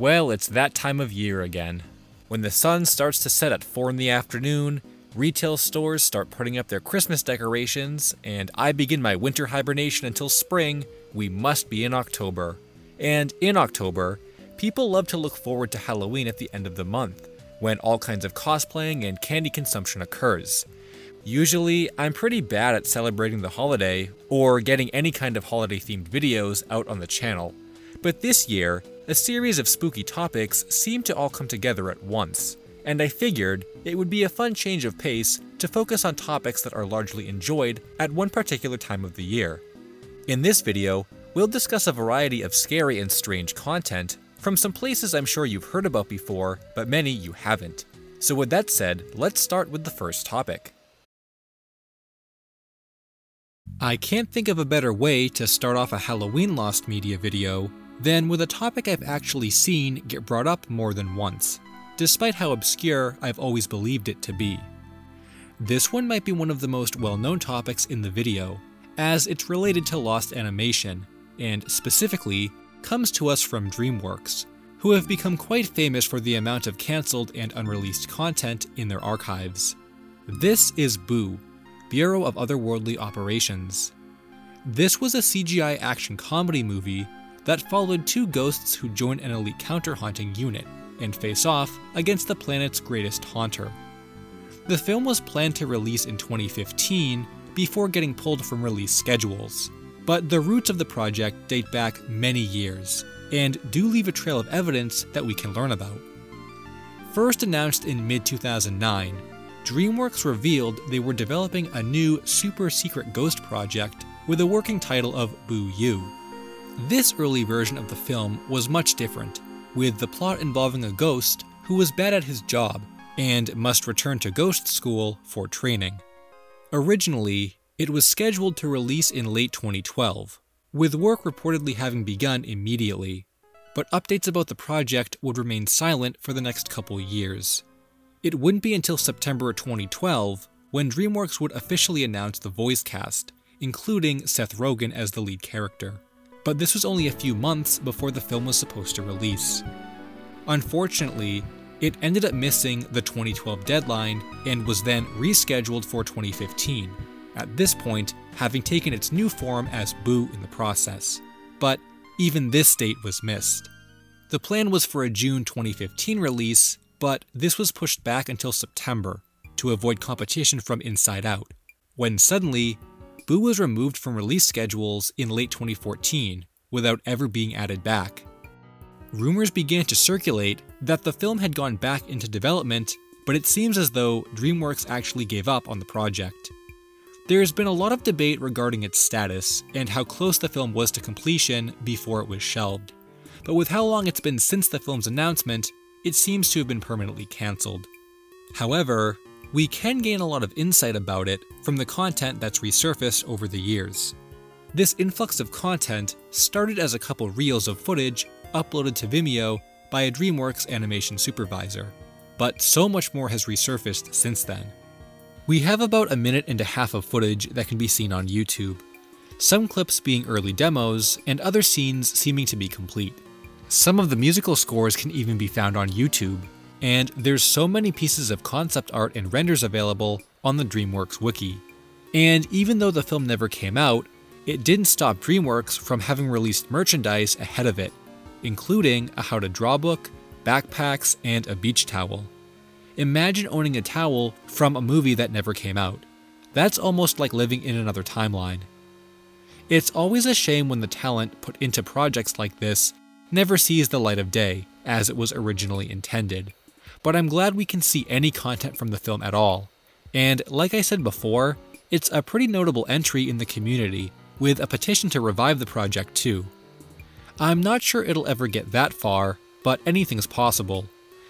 Well, it's that time of year again. When the sun starts to set at 4 in the afternoon, retail stores start putting up their Christmas decorations, and I begin my winter hibernation until spring, we must be in October. And in October, people love to look forward to Halloween at the end of the month, when all kinds of cosplaying and candy consumption occurs. Usually, I'm pretty bad at celebrating the holiday, or getting any kind of holiday-themed videos out on the channel. But this year, a series of spooky topics seemed to all come together at once, and I figured it would be a fun change of pace to focus on topics that are largely enjoyed at one particular time of the year. In this video, we'll discuss a variety of scary and strange content from some places I'm sure you've heard about before, but many you haven't. So with that said, let's start with the first topic. I can't think of a better way to start off a Halloween Lost Media video than with a topic I've actually seen get brought up more than once, despite how obscure I've always believed it to be. This one might be one of the most well-known topics in the video, as it's related to lost animation, and specifically, comes to us from DreamWorks, who have become quite famous for the amount of cancelled and unreleased content in their archives. This is Boo, Bureau of Otherworldly Operations. This was a CGI action comedy movie that followed two ghosts who join an elite counter-haunting unit and face off against the planet's greatest haunter. The film was planned to release in 2015 before getting pulled from release schedules, but the roots of the project date back many years, and do leave a trail of evidence that we can learn about. First announced in mid-2009, DreamWorks revealed they were developing a new super-secret ghost project with a working title of Boo-You. This early version of the film was much different, with the plot involving a ghost who was bad at his job and must return to ghost school for training. Originally, it was scheduled to release in late 2012, with work reportedly having begun immediately, but updates about the project would remain silent for the next couple years. It wouldn't be until September 2012 when DreamWorks would officially announce the voice cast, including Seth Rogen as the lead character. But this was only a few months before the film was supposed to release. Unfortunately, it ended up missing the 2012 deadline and was then rescheduled for 2015, at this point having taken its new form as Boo in the process. But even this date was missed. The plan was for a June 2015 release, but this was pushed back until September to avoid competition from Inside Out, when suddenly, Boo was removed from release schedules in late 2014 without ever being added back. Rumors began to circulate that the film had gone back into development, but it seems as though DreamWorks actually gave up on the project. There has been a lot of debate regarding its status and how close the film was to completion before it was shelved, but with how long it's been since the film's announcement, it seems to have been permanently cancelled. However, we can gain a lot of insight about it from the content that's resurfaced over the years. This influx of content started as a couple reels of footage uploaded to Vimeo by a DreamWorks animation supervisor, but so much more has resurfaced since then. We have about 1.5 minutes of footage that can be seen on YouTube, some clips being early demos and other scenes seeming to be complete. Some of the musical scores can even be found on YouTube, and there's so many pieces of concept art and renders available on the DreamWorks wiki. And even though the film never came out, it didn't stop DreamWorks from having released merchandise ahead of it, including a how to draw book, backpacks, and a beach towel. Imagine owning a towel from a movie that never came out. That's almost like living in another timeline. It's always a shame when the talent put into projects like this never sees the light of day, as it was originally intended. But I'm glad we can see any content from the film at all. And like I said before, it's a pretty notable entry in the community, with a petition to revive the project too. I'm not sure it'll ever get that far, but anything's possible.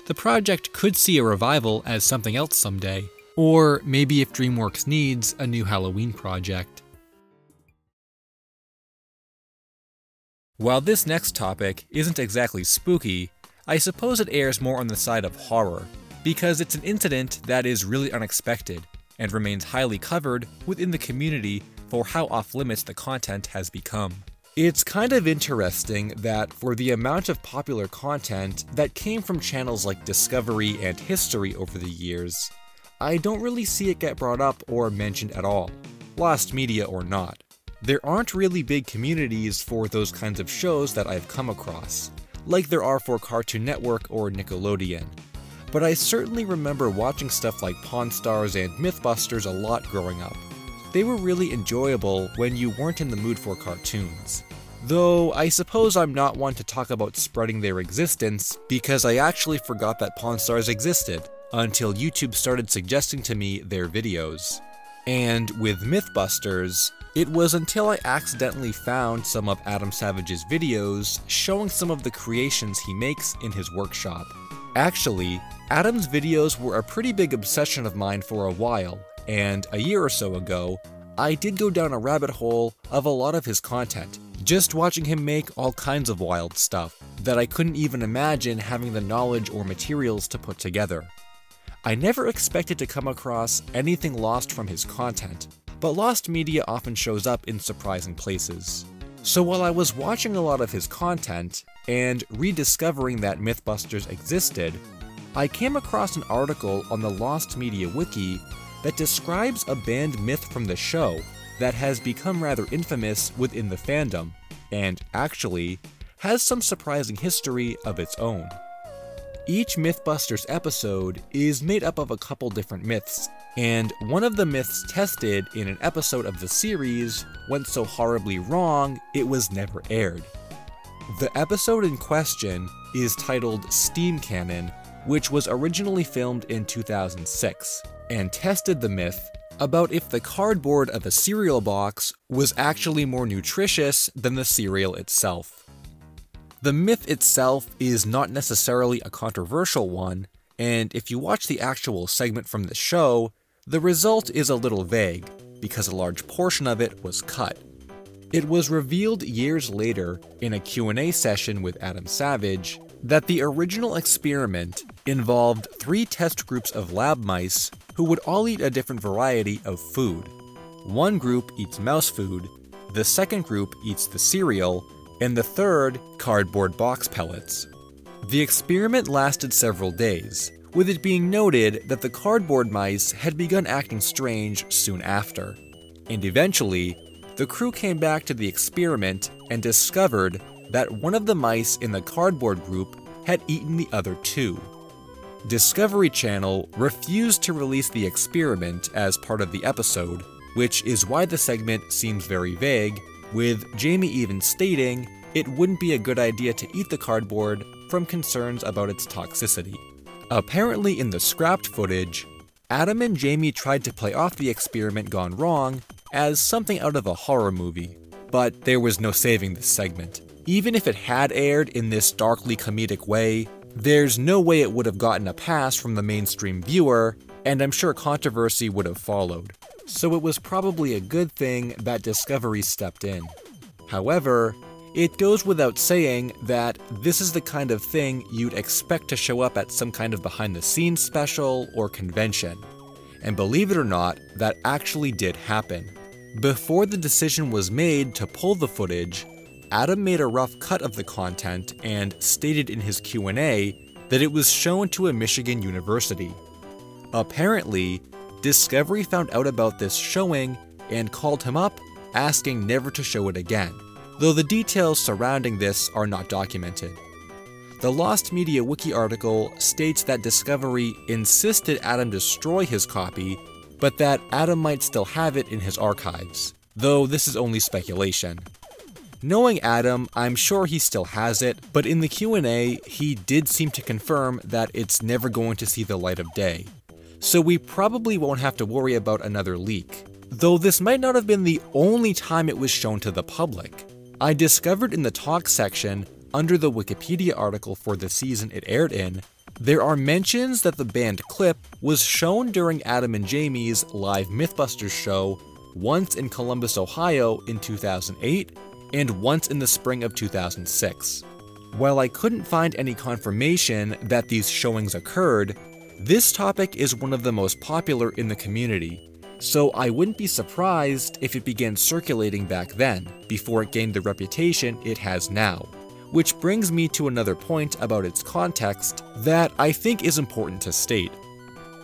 The project could see a revival as something else someday, or maybe if DreamWorks needs a new Halloween project. While this next topic isn't exactly spooky, I suppose it airs more on the side of horror, because it's an incident that is really unexpected, and remains highly covered within the community for how off-limits the content has become. It's kind of interesting that for the amount of popular content that came from channels like Discovery and History over the years, I don't really see it get brought up or mentioned at all, lost media or not. There aren't really big communities for those kinds of shows that I've come across, like there are for Cartoon Network or Nickelodeon. But I certainly remember watching stuff like Pawn Stars and Mythbusters a lot growing up. They were really enjoyable when you weren't in the mood for cartoons. Though I suppose I'm not one to talk about spreading their existence, because I actually forgot that Pawn Stars existed until YouTube started suggesting to me their videos. And with Mythbusters, it was until I accidentally found some of Adam Savage's videos showing some of the creations he makes in his workshop. Actually, Adam's videos were a pretty big obsession of mine for a while, and a year or so ago, I did go down a rabbit hole of a lot of his content, just watching him make all kinds of wild stuff that I couldn't even imagine having the knowledge or materials to put together. I never expected to come across anything lost from his content, but lost media often shows up in surprising places. So while I was watching a lot of his content, and rediscovering that Mythbusters existed, I came across an article on the Lost Media Wiki that describes a banned myth from the show that has become rather infamous within the fandom, and actually has some surprising history of its own. Each Mythbusters episode is made up of a couple different myths, and one of the myths tested in an episode of the series went so horribly wrong it was never aired. The episode in question is titled Steam Cannon, which was originally filmed in 2006, and tested the myth about if the cardboard of a cereal box was actually more nutritious than the cereal itself. The myth itself is not necessarily a controversial one, and if you watch the actual segment from the show, the result is a little vague, because a large portion of it was cut. It was revealed years later in a Q&A session with Adam Savage that the original experiment involved 3 test groups of lab mice who would all eat a different variety of food. One group eats mouse food, the second group eats the cereal, and the third, cardboard box pellets. The experiment lasted several days, with it being noted that the cardboard mice had begun acting strange soon after. And eventually, the crew came back to the experiment and discovered that one of the mice in the cardboard group had eaten the other 2. Discovery Channel refused to release the experiment as part of the episode, which is why the segment seems very vague, with Jamie even stating it wouldn't be a good idea to eat the cardboard from concerns about its toxicity. Apparently in the scrapped footage, Adam and Jamie tried to play off the experiment gone wrong as something out of a horror movie, but there was no saving this segment. Even if it had aired in this darkly comedic way, there's no way it would have gotten a pass from the mainstream viewer, and I'm sure controversy would have followed. So it was probably a good thing that Discovery stepped in. However, it goes without saying that this is the kind of thing you'd expect to show up at some kind of behind-the-scenes special or convention. And believe it or not, that actually did happen. Before the decision was made to pull the footage, Adam made a rough cut of the content and stated in his Q&A that it was shown to a Michigan university. Apparently, Discovery found out about this showing and called him up, asking never to show it again, though the details surrounding this are not documented. The Lost Media Wiki article states that Discovery insisted Adam destroy his copy, but that Adam might still have it in his archives, though this is only speculation. Knowing Adam, I'm sure he still has it, but in the Q&A, he did seem to confirm that it's never going to see the light of day. So we probably won't have to worry about another leak, though this might not have been the only time it was shown to the public. I discovered in the talk section, under the Wikipedia article for the season it aired in, there are mentions that the banned clip was shown during Adam and Jamie's live Mythbusters show once in Columbus, Ohio in 2008, and once in the spring of 2006. While I couldn't find any confirmation that these showings occurred, this topic is one of the most popular in the community, so I wouldn't be surprised if it began circulating back then, before it gained the reputation it has now. Which brings me to another point about its context that I think is important to state.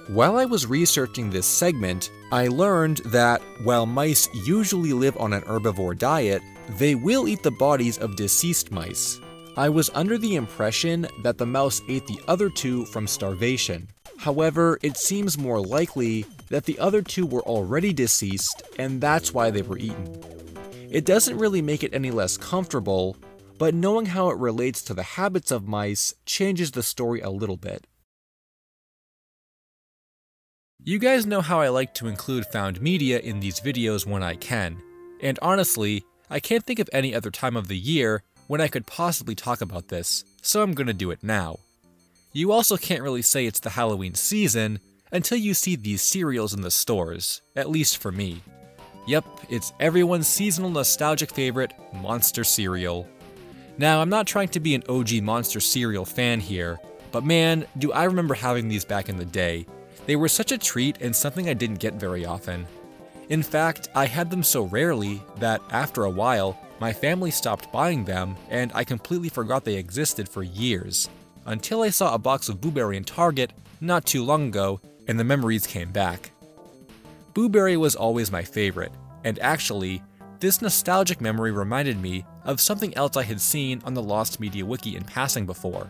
While I was researching this segment, I learned that while mice usually live on an herbivore diet, they will eat the bodies of deceased mice. I was under the impression that the mouse ate the other two from starvation. However, it seems more likely that the other two were already deceased and that's why they were eaten. It doesn't really make it any less comfortable, but knowing how it relates to the habits of mice changes the story a little bit. You guys know how I like to include found media in these videos when I can, and honestly, I can't think of any other time of the year when I could possibly talk about this, so I'm gonna do it now. You also can't really say it's the Halloween season until you see these cereals in the stores, at least for me. Yep, it's everyone's seasonal nostalgic favorite, Monster cereal. Now, I'm not trying to be an OG Monster cereal fan here, but man, do I remember having these back in the day. They were such a treat and something I didn't get very often. In fact, I had them so rarely that after a while, my family stopped buying them and I completely forgot they existed for years, until I saw a box of Boo Berry in Target not too long ago and the memories came back. Boo Berry was always my favorite, and actually, this nostalgic memory reminded me of something else I had seen on the Lost Media Wiki in passing before,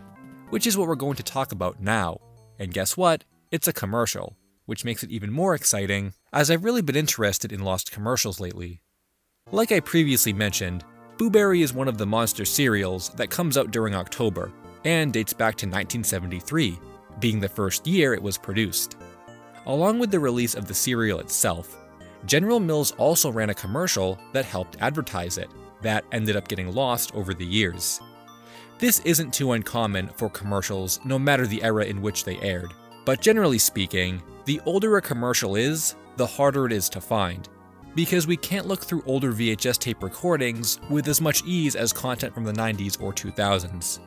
which is what we're going to talk about now. And guess what? It's a commercial, which makes it even more exciting, as I've really been interested in Lost commercials lately. Like I previously mentioned, Boo Berry is one of the Monster cereals that comes out during October, and dates back to 1973, being the first year it was produced. Along with the release of the cereal itself, General Mills also ran a commercial that helped advertise it, that ended up getting lost over the years. This isn't too uncommon for commercials no matter the era in which they aired, but generally speaking, the older a commercial is, the harder it is to find, because we can't look through older VHS tape recordings with as much ease as content from the 90s or 2000s.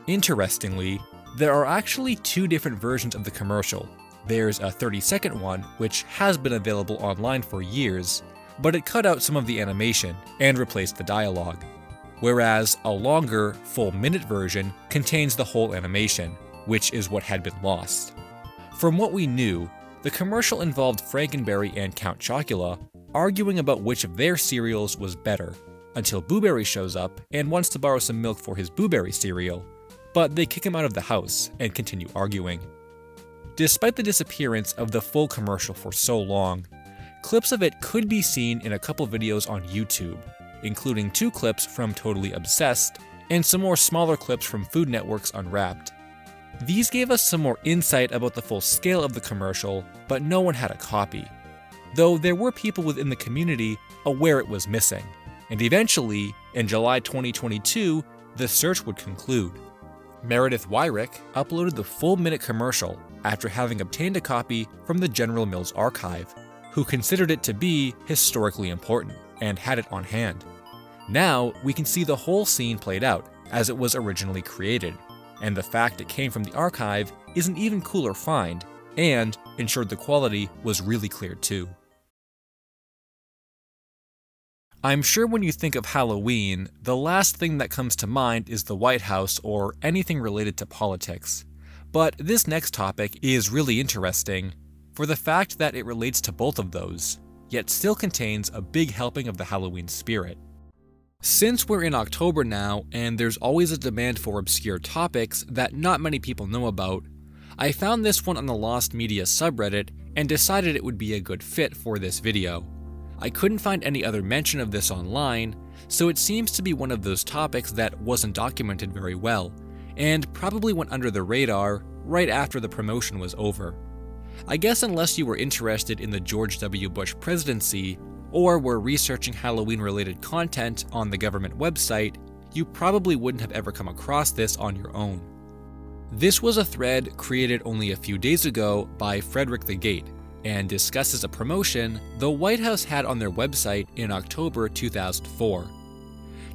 Interestingly, there are actually two different versions of the commercial. There's a 30-second one, which has been available online for years, but it cut out some of the animation and replaced the dialogue, whereas a longer, full-minute version contains the whole animation, which is what had been lost. From what we knew, the commercial involved Frankenberry and Count Chocula arguing about which of their cereals was better, until Boo Berry shows up and wants to borrow some milk for his Boo Berry cereal, but they kick him out of the house and continue arguing. Despite the disappearance of the full commercial for so long, clips of it could be seen in a couple videos on YouTube, including 2 clips from Totally Obsessed and some more smaller clips from Food Network's Unwrapped. These gave us some more insight about the full scale of the commercial, but no one had a copy, though there were people within the community aware it was missing, and eventually, in July 2022, the search would conclude. Meredith Wyrick uploaded the full-minute commercial after having obtained a copy from the General Mills archive, who considered it to be historically important and had it on hand. Now, we can see the whole scene played out as it was originally created, and the fact it came from the archive is an even cooler find, and ensured the quality was really clear too. I'm sure when you think of Halloween, the last thing that comes to mind is the White House or anything related to politics. But this next topic is really interesting for the fact that it relates to both of those, yet still contains a big helping of the Halloween spirit. Since we're in October now, and there's always a demand for obscure topics that not many people know about, I found this one on the Lost Media subreddit and decided it would be a good fit for this video. I couldn't find any other mention of this online, so it seems to be one of those topics that wasn't documented very well, and probably went under the radar right after the promotion was over. I guess unless you were interested in the George W. Bush presidency, or were researching Halloween-related content on the government website, you probably wouldn't have ever come across this on your own. This was a thread created only a few days ago by Frederick the Gate, and discusses a promotion the White House had on their website in October 2004.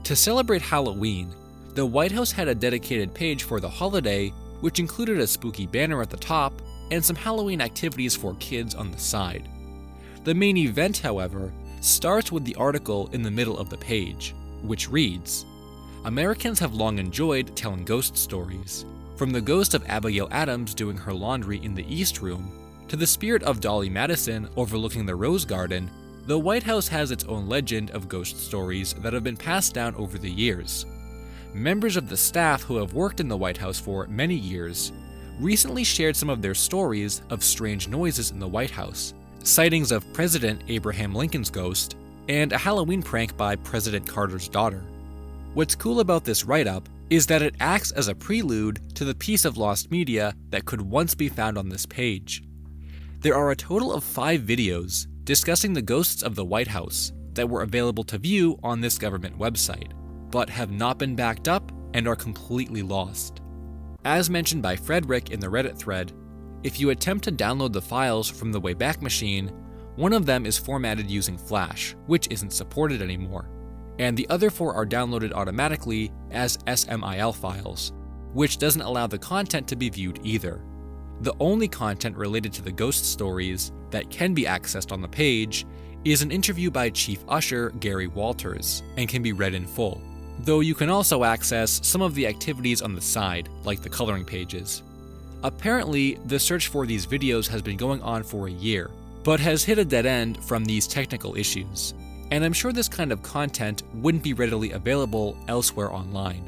To celebrate Halloween, the White House had a dedicated page for the holiday, which included a spooky banner at the top and some Halloween activities for kids on the side. The main event, however, starts with the article in the middle of the page, which reads, "Americans have long enjoyed telling ghost stories. From the ghost of Abigail Adams doing her laundry in the East Room, to the spirit of Dolly Madison overlooking the Rose Garden, the White House has its own legend of ghost stories that have been passed down over the years. Members of the staff who have worked in the White House for many years recently shared some of their stories of strange noises in the White House, sightings of President Abraham Lincoln's ghost, and a Halloween prank by President Carter's daughter. What's cool about this write-up is that it acts as a prelude to the piece of lost media that could once be found on this page. There are a total of 5 videos discussing the ghosts of the White House that were available to view on this government website, but have not been backed up and are completely lost. As mentioned by Frederick in the Reddit thread, if you attempt to download the files from the Wayback Machine, one of them is formatted using Flash, which isn't supported anymore, and the other 4 are downloaded automatically as SMIL files, which doesn't allow the content to be viewed either. The only content related to the ghost stories that can be accessed on the page is an interview by Chief Usher Gary Walters, and can be read in full, though you can also access some of the activities on the side, like the coloring pages. Apparently, the search for these videos has been going on for a year, but has hit a dead end from these technical issues, and I'm sure this kind of content wouldn't be readily available elsewhere online.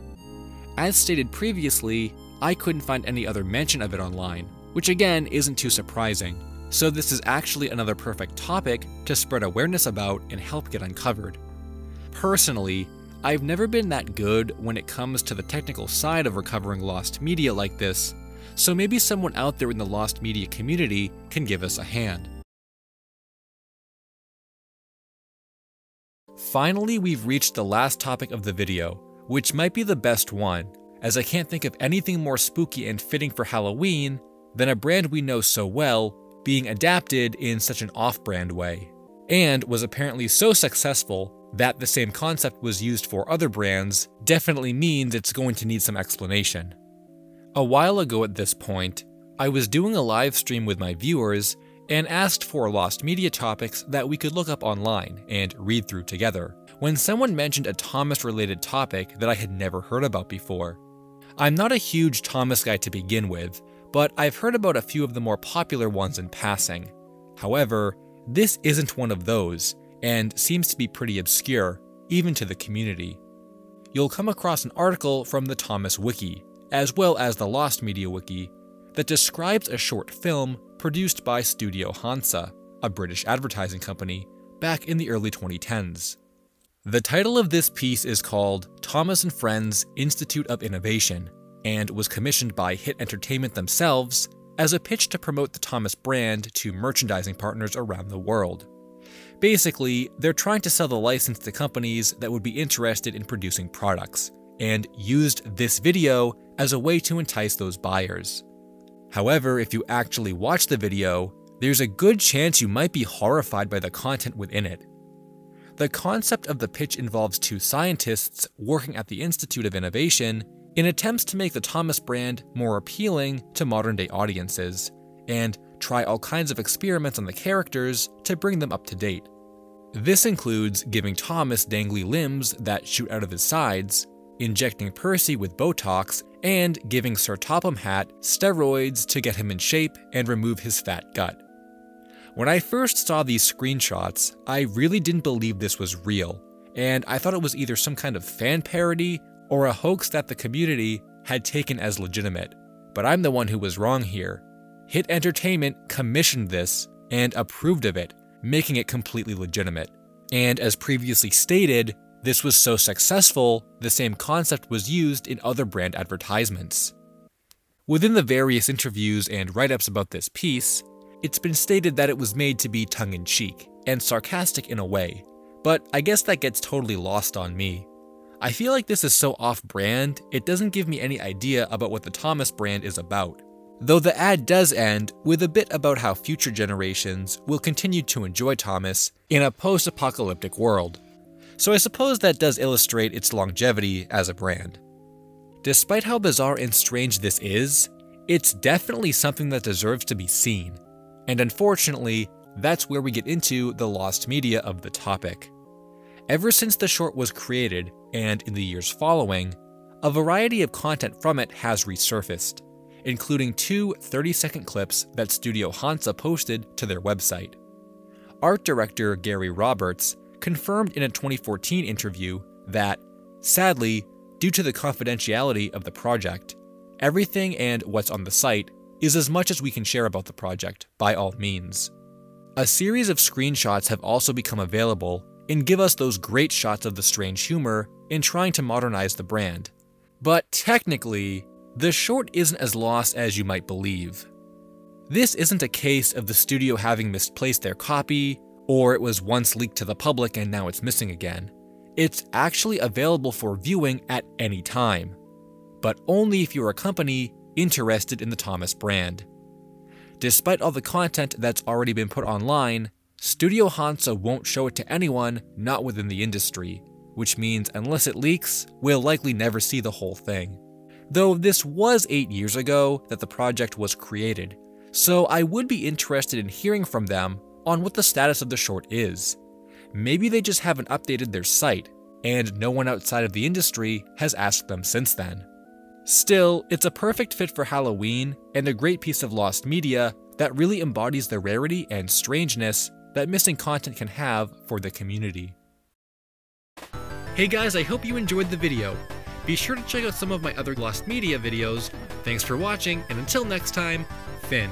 As stated previously, I couldn't find any other mention of it online, which again isn't too surprising, so this is actually another perfect topic to spread awareness about and help get uncovered. Personally, I've never been that good when it comes to the technical side of recovering lost media like this, so maybe someone out there in the lost media community can give us a hand. Finally, we've reached the last topic of the video, which might be the best one, as I can't think of anything more spooky and fitting for Halloween than a brand we know so well being adapted in such an off-brand way, and was apparently so successful that the same concept was used for other brands definitely means it's going to need some explanation. A while ago at this point, I was doing a live stream with my viewers and asked for lost media topics that we could look up online and read through together, when someone mentioned a Thomas-related topic that I had never heard about before. I'm not a huge Thomas guy to begin with, but I've heard about a few of the more popular ones in passing. However, this isn't one of those, and seems to be pretty obscure, even to the community. You'll come across an article from the Thomas Wiki, as well as the Lost Media Wiki, that describes a short film produced by Studio Hansa, a British advertising company, back in the early 2010s. The title of this piece is called Thomas & Friends Institute of Innovation, and was commissioned by Hit Entertainment themselves as a pitch to promote the Thomas brand to merchandising partners around the world. Basically, they're trying to sell the license to companies that would be interested in producing products, and used this video as a way to entice those buyers. However, if you actually watch the video, there's a good chance you might be horrified by the content within it. The concept of the pitch involves 2 scientists working at the Institute of Innovation in attempts to make the Thomas brand more appealing to modern-day audiences, and try all kinds of experiments on the characters to bring them up to date. This includes giving Thomas dangly limbs that shoot out of his sides, injecting Percy with Botox, and giving Sir Topham Hatt steroids to get him in shape and remove his fat gut. When I first saw these screenshots, I really didn't believe this was real, and I thought it was either some kind of fan parody or a hoax that the community had taken as legitimate. But I'm the one who was wrong here. Hit Entertainment commissioned this and approved of it, making it completely legitimate. And as previously stated, this was so successful, the same concept was used in other brand advertisements. Within the various interviews and write-ups about this piece, it's been stated that it was made to be tongue-in-cheek and sarcastic in a way, but I guess that gets totally lost on me. I feel like this is so off-brand, it doesn't give me any idea about what the Thomas brand is about. Though the ad does end with a bit about how future generations will continue to enjoy Thomas in a post-apocalyptic world. So I suppose that does illustrate its longevity as a brand. Despite how bizarre and strange this is, it's definitely something that deserves to be seen. And unfortunately, that's where we get into the lost media of the topic. Ever since the short was created, and in the years following, a variety of content from it has resurfaced, including two 30-second clips that Studio Hansa posted to their website. Art director Gary Roberts confirmed in a 2014 interview that, sadly, due to the confidentiality of the project, everything and what's on the site is as much as we can share about the project, by all means. A series of screenshots have also become available and give us those great shots of the strange humor in trying to modernize the brand. But technically, the short isn't as lost as you might believe. This isn't a case of the studio having misplaced their copy, or it was once leaked to the public and now it's missing again. It's actually available for viewing at any time, but only if you're a company interested in the Thomas brand. Despite all the content that's already been put online, Studio Hansa won't show it to anyone not within the industry, which means unless it leaks, we'll likely never see the whole thing. Though this was 8 years ago that the project was created, so I would be interested in hearing from them on what the status of the short is. Maybe they just haven't updated their site, and no one outside of the industry has asked them since then. Still, it's a perfect fit for Halloween and a great piece of lost media that really embodies the rarity and strangeness that missing content can have for the community. Hey guys, I hope you enjoyed the video. Be sure to check out some of my other lost media videos. Thanks for watching, and until next time, Finn.